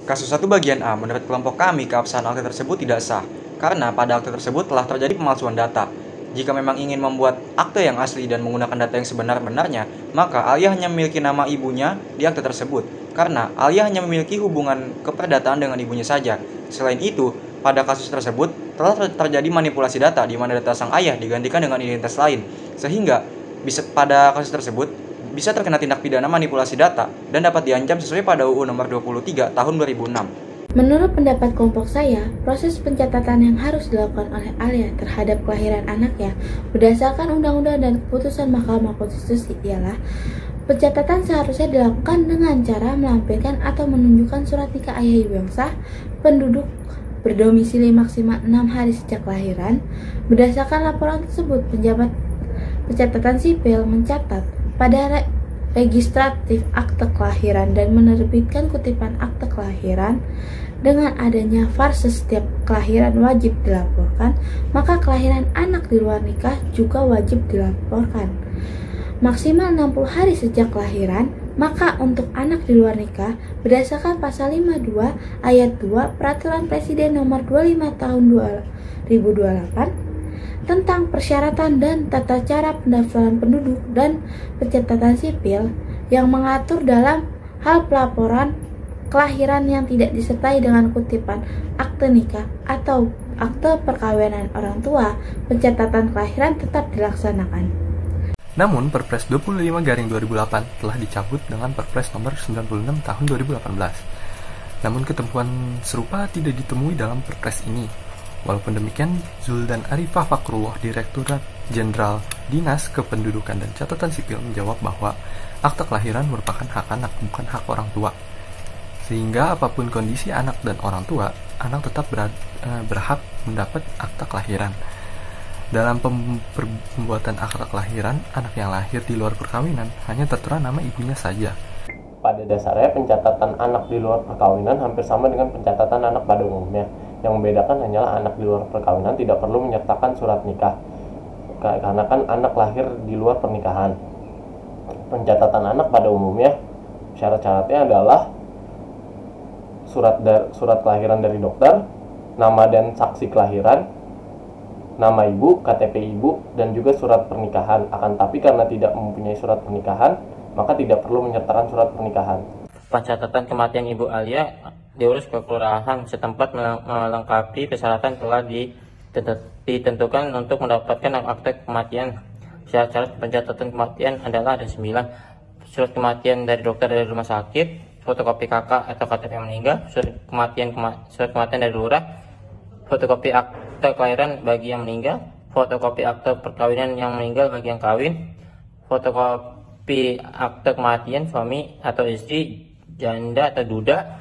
Kasus 1 bagian A, menurut kelompok kami, keabsahan akte tersebut tidak sah, karena pada akte tersebut telah terjadi pemalsuan data. Jika memang ingin membuat akte yang asli dan menggunakan data yang sebenar-benarnya, maka Alia hanya memiliki nama ibunya di akte tersebut, karena Alia hanya memiliki hubungan keperdataan dengan ibunya saja. Selain itu, pada kasus tersebut telah terjadi manipulasi data di mana data sang ayah digantikan dengan identitas lain, sehingga pada kasus tersebut bisa terkena tindak pidana manipulasi data dan dapat diancam sesuai pada UU Nomor 23 Tahun 2006. Menurut pendapat kelompok saya, proses pencatatan yang harus dilakukan oleh Alia terhadap kelahiran anaknya berdasarkan undang-undang dan keputusan Mahkamah Konstitusi ialah pencatatan seharusnya dilakukan dengan cara melampirkan atau menunjukkan surat nikah ayah ibu yang sah, penduduk berdomisili maksimal 6 hari sejak kelahiran. Berdasarkan laporan tersebut, penjabat pencatatan sipil mencatat pada registratif akte kelahiran dan menerbitkan kutipan akte kelahiran. Dengan adanya fase setiap kelahiran wajib dilaporkan, maka kelahiran anak di luar nikah juga wajib dilaporkan. Maksimal 60 hari sejak kelahiran, maka untuk anak di luar nikah berdasarkan pasal 52 ayat 2 Peraturan Presiden Nomor 25 Tahun 2028 tentang persyaratan dan tata cara pendaftaran penduduk dan pencatatan sipil yang mengatur dalam hal pelaporan kelahiran yang tidak disertai dengan kutipan akte nikah atau akte perkawinan orang tua, pencatatan kelahiran tetap dilaksanakan. Namun, Perpres 25/2008 telah dicabut dengan Perpres Nomor 96 Tahun 2018. Namun, ketentuan serupa tidak ditemui dalam Perpres ini. Walaupun demikian, Zuldan Arifah Fakrullah, Direktorat Jenderal Dinas Kependudukan dan Catatan Sipil menjawab bahwa akte kelahiran merupakan hak anak, bukan hak orang tua. Sehingga apapun kondisi anak dan orang tua, anak tetap berhak mendapat akte kelahiran. Dalam pembuatan akte kelahiran, anak yang lahir di luar perkawinan hanya tertera nama ibunya saja. Pada dasarnya, pencatatan anak di luar perkawinan hampir sama dengan pencatatan anak pada umumnya. Yang membedakan hanyalah anak di luar perkawinan tidak perlu menyertakan surat nikah, karena kan anak lahir di luar pernikahan. Pencatatan anak pada umumnya, syarat-syaratnya adalah surat kelahiran dari dokter, nama dan saksi kelahiran, nama ibu, KTP ibu, dan juga surat pernikahan. Akan tapi karena tidak mempunyai surat pernikahan, maka tidak perlu menyertakan surat pernikahan. Pencatatan kematian Ibu Alia diurus ke kelurahan setempat melengkapi persyaratan telah ditentukan untuk mendapatkan akte kematian. Syarat-syarat pencatatan kematian adalah ada 9. Surat kematian dari dokter dari rumah sakit, fotokopi kakak atau KTP yang meninggal, surat kematian dari lurah, fotokopi akte kelahiran bagi yang meninggal, fotokopi akte perkawinan yang meninggal bagi yang kawin, fotokopi akte kematian suami atau istri, janda atau duda,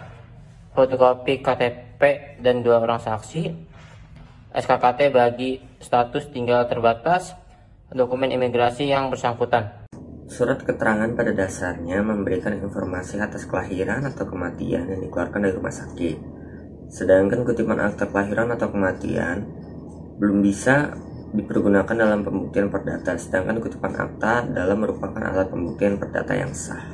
fotokopi KTP dan 2 orang saksi, SKKT bagi status tinggal terbatas, dokumen imigrasi yang bersangkutan. Surat keterangan pada dasarnya memberikan informasi atas kelahiran atau kematian yang dikeluarkan dari rumah sakit. Sedangkan kutipan akte kelahiran atau kematian belum bisa dipergunakan dalam pembuktian perdata, sedangkan kutipan akta adalah merupakan alat pembuktian perdata yang sah.